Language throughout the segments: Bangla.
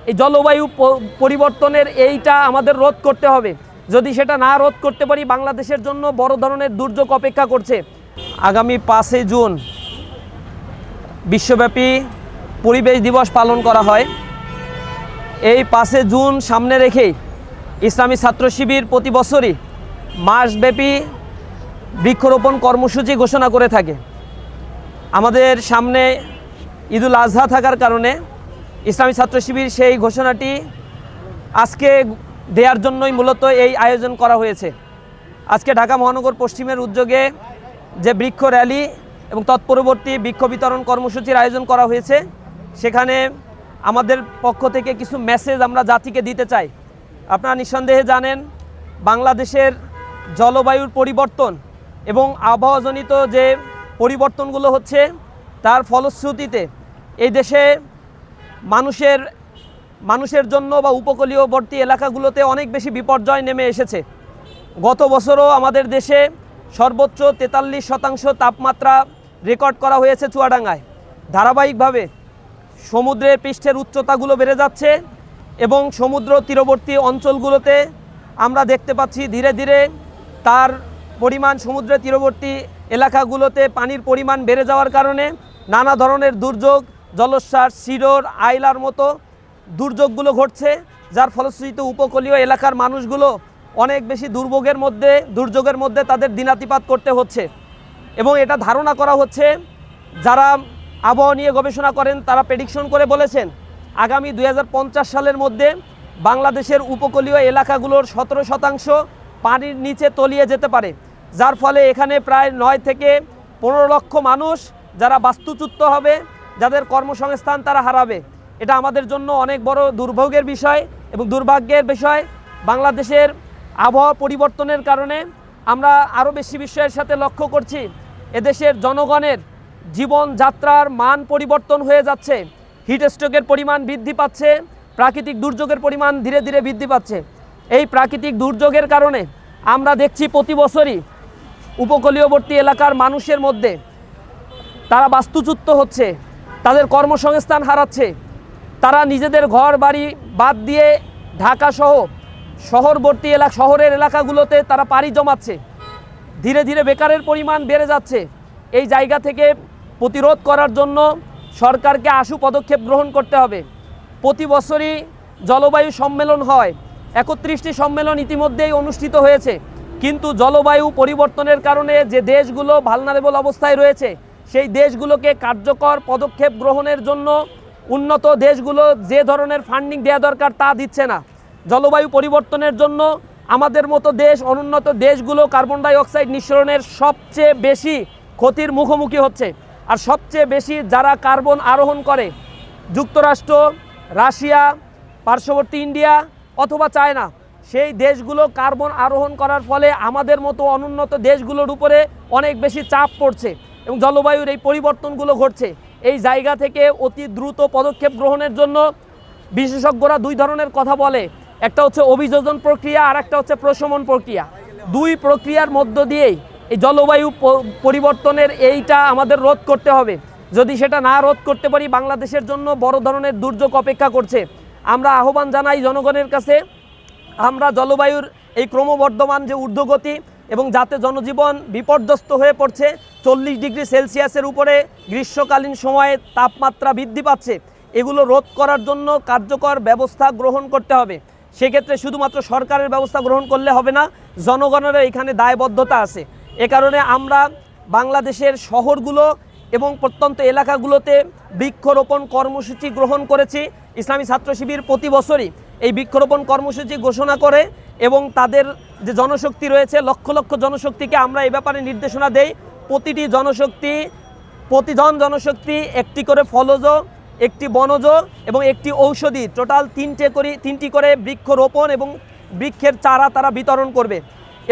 এই জলবায়ু পরিবর্তনের এইটা আমাদের রোধ করতে হবে। যদি সেটা না রোধ করতে পারি বাংলাদেশের জন্য বড় ধরনের দুর্যোগ অপেক্ষা করছে। আগামী 5 জুন বিশ্বব্যাপী পরিবেশ দিবস পালন করা হয়। এই 5 জুন সামনে রেখেই ইসলামী ছাত্র শিবির প্রতি বছরই মাসব্যাপী বৃক্ষরোপণ কর্মসূচি ঘোষণা করে থাকে। আমাদের সামনে ঈদুল আজহা থাকার কারণে ইসলামী ছাত্র শিবির সেই ঘোষণাটি আজকে দেওয়ার জন্যই মূলত এই আয়োজন করা হয়েছে। আজকে ঢাকা মহানগর পশ্চিমের উদ্যোগে যে বৃক্ষ র্যালি এবং তৎপরবর্তী বৃক্ষ বিতরণ কর্মসূচির আয়োজন করা হয়েছে, সেখানে আমাদের পক্ষ থেকে কিছু মেসেজ আমরা জাতিকে দিতে চাই। আপনারা নিঃসন্দেহে জানেন বাংলাদেশের জলবায়ুর পরিবর্তন এবং আবহাওয়াজনিত যে পরিবর্তনগুলো হচ্ছে তার ফলশ্রুতিতে এই দেশে মানুষের জন্য বা উপকূলীয়বর্তী এলাকাগুলোতে অনেক বেশি বিপর্যয় নেমে এসেছে। গত বছরও আমাদের দেশে সর্বোচ্চ 43% তাপমাত্রা রেকর্ড করা হয়েছে চুয়াডাঙ্গায়। ধারাবাহিকভাবে সমুদ্রের পৃষ্ঠের উচ্চতাগুলো বেড়ে যাচ্ছে এবং সমুদ্র তীরবর্তী অঞ্চলগুলোতে আমরা দেখতে পাচ্ছি ধীরে ধীরে তার পরিমাণ, সমুদ্রের তীরবর্তী এলাকাগুলোতে পানির পরিমাণ বেড়ে যাওয়ার কারণে নানা ধরনের দুর্যোগ, জলোচ্ছ্বাস, শিরোর, আইলার মতো দুর্যোগগুলো ঘটছে, যার ফলশ্রুতিতে উপকূলীয় এলাকার মানুষগুলো অনেক বেশি দুর্যোগের মধ্যে তাদের দিনাতিপাত করতে হচ্ছে। এবং এটা ধারণা করা হচ্ছে, যারা আবহাওয়া নিয়ে গবেষণা করেন তারা প্রেডিকশন করে বলেছেন আগামী 2050 সালের মধ্যে বাংলাদেশের উপকূলীয় এলাকাগুলোর 17% পানির নিচে তলিয়ে যেতে পারে, যার ফলে এখানে প্রায় 9 থেকে 15 লক্ষ মানুষ যারা বাস্তুচ্যুত হবে, যাদের কর্মসংস্থান তারা হারাবে। এটা আমাদের জন্য অনেক বড় দুর্ভোগের বিষয় এবং দুর্ভাগ্যের বিষয়। বাংলাদেশের আবহাওয়া পরিবর্তনের কারণে আমরা আরও বেশি বিষয়ের সাথে লক্ষ্য করছি এদেশের জনগণের জীবনযাত্রার মান পরিবর্তন হয়ে যাচ্ছে। হিট স্ট্রোকের পরিমাণ বৃদ্ধি পাচ্ছে, প্রাকৃতিক দুর্যোগের পরিমাণ ধীরে ধীরে বৃদ্ধি পাচ্ছে। এই প্রাকৃতিক দুর্যোগের কারণে আমরা দেখছি প্রতি বছরই উপকূলীয়বর্তী এলাকার মানুষের মধ্যে তারা বাস্তুচ্যুত হচ্ছে, তাদের কর্মসংস্থান হারাচ্ছে, তারা নিজেদের ঘর বাড়ি বাদ দিয়ে ঢাকাসহ শহরের এলাকাগুলোতে তারা পাড়ি জমাচ্ছে। ধীরে ধীরে বেকারের পরিমাণ বেড়ে যাচ্ছে। এই জায়গা থেকে প্রতিরোধ করার জন্য সরকারকে আশু পদক্ষেপ গ্রহণ করতে হবে। প্রতি বছরই জলবায়ু সম্মেলন হয়, 31টি সম্মেলন ইতিমধ্যেই অনুষ্ঠিত হয়েছে, কিন্তু জলবায়ু পরিবর্তনের কারণে যে দেশগুলো ভালনারেবল অবস্থায় রয়েছে সেই দেশগুলোকে কার্যকর পদক্ষেপ গ্রহণের জন্য উন্নত দেশগুলো যে ধরনের ফান্ডিং দেওয়া দরকার তা দিচ্ছে না। জলবায়ু পরিবর্তনের জন্য আমাদের মতো দেশ, অনুন্নত দেশগুলো কার্বন ডাই অক্সাইড নিঃসরণের সবচেয়ে বেশি ক্ষতির মুখোমুখি হচ্ছে। আর সবচেয়ে বেশি যারা কার্বন আরোহণ করে যুক্তরাষ্ট্র, রাশিয়া, পার্শ্ববর্তী ইন্ডিয়া অথবা চায়না, সেই দেশগুলো কার্বন আরোহণ করার ফলে আমাদের মতো অনুন্নত দেশগুলোর উপরে অনেক বেশি চাপ পড়ছে এবং জলবায়ুর এই পরিবর্তনগুলো ঘটছে। এই জায়গা থেকে অতি দ্রুত পদক্ষেপ গ্রহণের জন্য বিশেষজ্ঞরা 2 ধরনের কথা বলে। একটা হচ্ছে অভিযোজন প্রক্রিয়া, আর একটা হচ্ছে প্রশমন প্রক্রিয়া। 2 প্রক্রিয়ার মধ্য দিয়েই এই জলবায়ু পরিবর্তনের এইটা আমাদের রোধ করতে হবে। যদি সেটা না রোধ করতে পারি বাংলাদেশের জন্য বড় ধরনের দুর্যোগ অপেক্ষা করছে। আমরা আহ্বান জানাই জনগণের কাছে, আমরা জলবায়ুর এই ক্রমবর্ধমান যে ঊর্ধ্বগতি এবং যাতে জনজীবন বিপর্যস্ত হয়ে পড়ছে, 40 ডিগ্রি সেলসিয়াসের উপরে গ্রীষ্মকালীন সময়ে তাপমাত্রা বৃদ্ধি পাচ্ছে, এগুলো রোধ করার জন্য কার্যকর ব্যবস্থা গ্রহণ করতে হবে। সেক্ষেত্রে শুধুমাত্র সরকারের ব্যবস্থা গ্রহণ করলে হবে না, জনগণেরও এখানে দায়বদ্ধতা আছে। এ কারণে আমরা বাংলাদেশের শহরগুলো এবং প্রত্যন্ত এলাকাগুলোতে বৃক্ষরোপণ কর্মসূচি গ্রহণ করেছি। ইসলামী ছাত্র শিবির প্রতি বছরই এই বৃক্ষরোপণ কর্মসূচি ঘোষণা করে এবং তাদের যে জনশক্তি রয়েছে, লক্ষ লক্ষ জনশক্তিকে আমরা এই ব্যাপারে নির্দেশনা দেই। প্রতিজন জনশক্তি একটি করে ফলজ, একটি বনজ এবং একটি ঔষধি, টোটাল 3টি করে বৃক্ষরোপণ এবং বৃক্ষের চারা তারা বিতরণ করবে।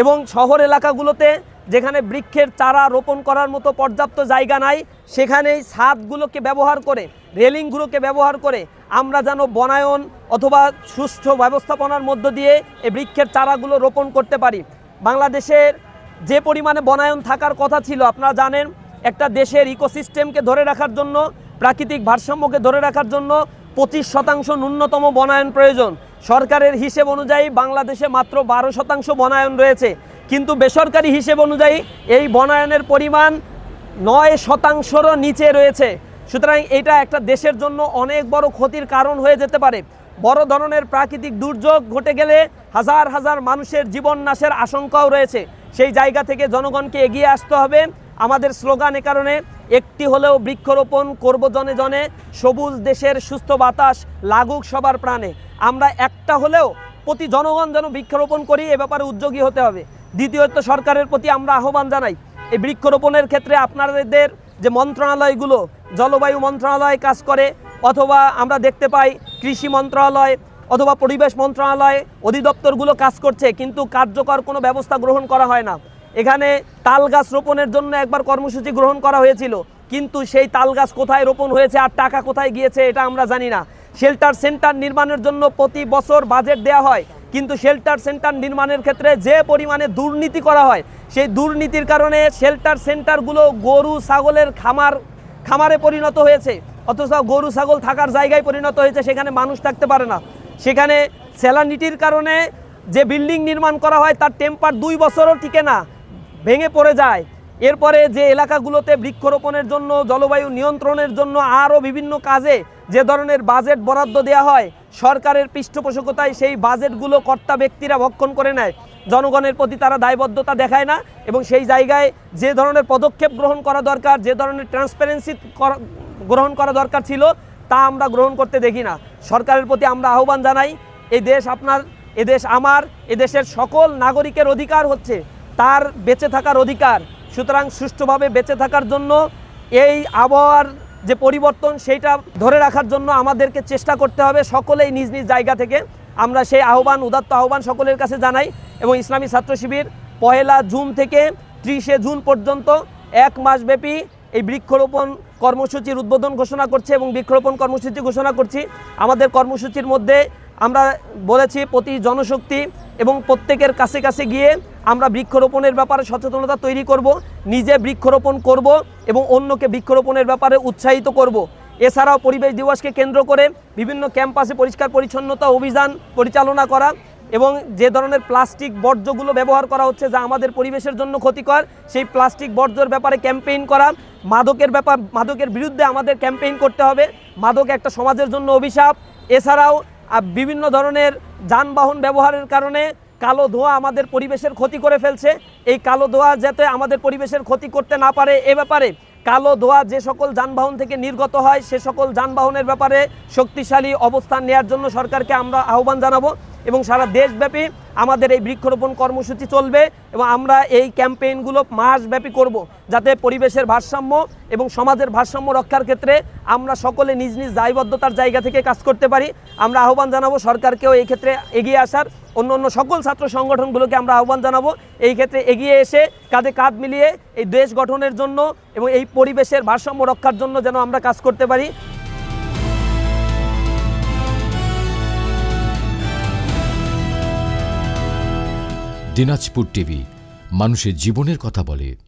এবং শহর এলাকাগুলোতে যেখানে বৃক্ষের চারা রোপণ করার মতো পর্যাপ্ত জায়গা নাই, সেখানেই ছাদগুলোকে ব্যবহার করে, রেলিংগুলোকে ব্যবহার করে আমরা যেন বনায়ন অথবা সুষ্ঠু ব্যবস্থাপনার মধ্য দিয়ে এই বৃক্ষের চারাগুলো রোপণ করতে পারি। বাংলাদেশের যে পরিমাণে বনায়ন থাকার কথা ছিল, আপনারা জানেন একটা দেশের ইকোসিস্টেমকে ধরে রাখার জন্য, প্রাকৃতিক ভারসাম্যকে ধরে রাখার জন্য 25% ন্যূনতম বনায়ন প্রয়োজন। সরকারের হিসেব অনুযায়ী বাংলাদেশে মাত্র 12% বনায়ন রয়েছে, কিন্তু বেসরকারি হিসেব অনুযায়ী এই বনায়নের পরিমাণ 9%-রও নিচে রয়েছে। সুতরাং এটা একটা দেশের জন্য অনেক বড় ক্ষতির কারণ হয়ে যেতে পারে। বড় ধরনের প্রাকৃতিক দুর্যোগ ঘটে গেলে হাজার হাজার মানুষের জীবন নাশের আশঙ্কাও রয়েছে। সেই জায়গা থেকে জনগণকে এগিয়ে আসতে হবে। আমাদের স্লোগান এ কারণে, একটি হলেও বৃক্ষরোপণ করব জনে জনে, সবুজ দেশের সুস্থ বাতাস লাগুক সবার প্রাণে। আমরা একটা হলেও প্রতি জনগণ যেন বৃক্ষরোপণ করি, এ ব্যাপারে উদ্যোগী হতে হবে। দ্বিতীয়ত, সরকারের প্রতি আমরা আহ্বান জানাই, এই বৃক্ষরোপণের ক্ষেত্রে আপনাদের যে মন্ত্রণালয়গুলো, জলবায়ু মন্ত্রণালয় কাজ করে, অথবা আমরা দেখতে পাই কৃষি মন্ত্রণালয় অথবা পরিবেশ মন্ত্রণালয় অধিদপ্তরগুলো কাজ করছে, কিন্তু কার্যকর কোনো ব্যবস্থা গ্রহণ করা হয় না। এখানে তাল গাছ রোপণের জন্য একবার কর্মসূচি গ্রহণ করা হয়েছিল, কিন্তু সেই তাল গাছ কোথায় রোপণ হয়েছে আর টাকা কোথায় গিয়েছে এটা আমরা জানি না। শেল্টার সেন্টার নির্মাণের জন্য প্রতি বছর বাজেট দেওয়া হয়, কিন্তু শেল্টার সেন্টার নির্মাণের ক্ষেত্রে যে পরিমাণে দুর্নীতি করা হয়, সেই দুর্নীতির কারণে শেল্টার সেন্টারগুলো গরু ছাগলের খামারে পরিণত হয়েছে, অথচ গরু ছাগল থাকার জায়গায় পরিণত হয়েছে, সেখানে মানুষ থাকতে পারে না। সেখানে স্যালানিটির কারণে যে বিল্ডিং নির্মাণ করা হয় তার টেম্পার 2 বছরও টিকে না, ভেঙে পড়ে যায়। এরপরে যে এলাকাগুলোতে বৃক্ষরোপণের জন্য, জলবায়ু নিয়ন্ত্রণের জন্য আরও বিভিন্ন কাজে যে ধরনের বাজেট বরাদ্দ দেওয়া হয়, সরকারের পৃষ্ঠপোষকতায় সেই বাজেটগুলো কর্তা ব্যক্তিরা ভক্ষণ করে নেয়। জনগণের প্রতি তারা দায়বদ্ধতা দেখায় না, এবং সেই জায়গায় যে ধরনের পদক্ষেপ গ্রহণ করা দরকার, যে ধরনের ট্রান্সপারেন্সি গ্রহণ করা দরকার ছিল, তা আমরা গ্রহণ করতে দেখি না। সরকারের প্রতি আমরা আহ্বান জানাই, এই দেশ আপনার, এদেশ আমার, এদেশের সকল নাগরিকের অধিকার হচ্ছে তার বেঁচে থাকার অধিকার। সুতরাং সুষ্ঠুভাবে বেঁচে থাকার জন্য, এই আবহাওয়ার যে পরিবর্তন সেইটা ধরে রাখার জন্য আমাদেরকে চেষ্টা করতে হবে সকলেই নিজ নিজ জায়গা থেকে। আমরা সেই আহ্বান, উদাত্ত আহ্বান সকলের কাছে জানাই, এবং ইসলামী ছাত্র শিবির 1 জুন থেকে 30 জুন পর্যন্ত 1 মাসব্যাপী এই বৃক্ষরোপণ কর্মসূচির উদ্বোধন ঘোষণা করছে এবং বৃক্ষরোপণ কর্মসূচি ঘোষণা করছি। আমাদের কর্মসূচির মধ্যে আমরা বলেছি প্রতি জনশক্তি এবং প্রত্যেকের কাছে কাছে গিয়ে আমরা বৃক্ষরোপণের ব্যাপারে সচেতনতা তৈরি করব, নিজে বৃক্ষরোপণ করব এবং অন্যকে বৃক্ষরোপণের ব্যাপারে উৎসাহিত করব। এছাড়াও পরিবেশ দিবসকে কেন্দ্র করে বিভিন্ন ক্যাম্পাসে পরিষ্কার পরিচ্ছন্নতা অভিযান পরিচালনা করা, এবং যে ধরনের প্লাস্টিক বর্জ্যগুলো ব্যবহার করা হচ্ছে যা আমাদের পরিবেশের জন্য ক্ষতিকর, সেই প্লাস্টিক বর্জ্যের ব্যাপারে ক্যাম্পেইন করা। মাদকের বিরুদ্ধে আমাদের ক্যাম্পেইন করতে হবে। মাদক একটা সমাজের জন্য অভিশাপ। এছাড়াও বিভিন্ন ধরনের যানবাহন ব্যবহারের কারণে কালো ধোঁয়া আমাদের পরিবেশের ক্ষতি করে ফেলছে। এই কালো ধোঁয়া যাতে আমাদের পরিবেশের ক্ষতি করতে না পারে, এ ব্যাপারে কালো ধোঁয়া যে সকল যানবাহন থেকে নির্গত হয়, সে সকল যানবাহনের ব্যাপারে শক্তিশালী অবস্থান নেওয়ার জন্য সরকারকে আমরা আহ্বান জানাবো। এবং সারা দেশব্যাপী আমাদের এই বৃক্ষরোপণ কর্মসূচি চলবে, এবং আমরা এই ক্যাম্পেইনগুলো মাসব্যাপী করব, যাতে পরিবেশের ভারসাম্য এবং সমাজের ভারসাম্য রক্ষার ক্ষেত্রে আমরা সকলে নিজ নিজ দায়বদ্ধতার জায়গা থেকে কাজ করতে পারি। আমরা আহ্বান জানাবো সরকারকেও এই ক্ষেত্রে এগিয়ে আসার, অন্য সকল ছাত্র সংগঠনগুলোকে আমরা আহ্বান জানাবো এই ক্ষেত্রে এগিয়ে এসে কাঁধে কাঁধ মিলিয়ে এই দেশ গঠনের জন্য এবং এই পরিবেশের ভারসাম্য রক্ষার জন্য যেন আমরা কাজ করতে পারি। দিনাজপুর টিভি, মানুষের জীবনের কথা বলে।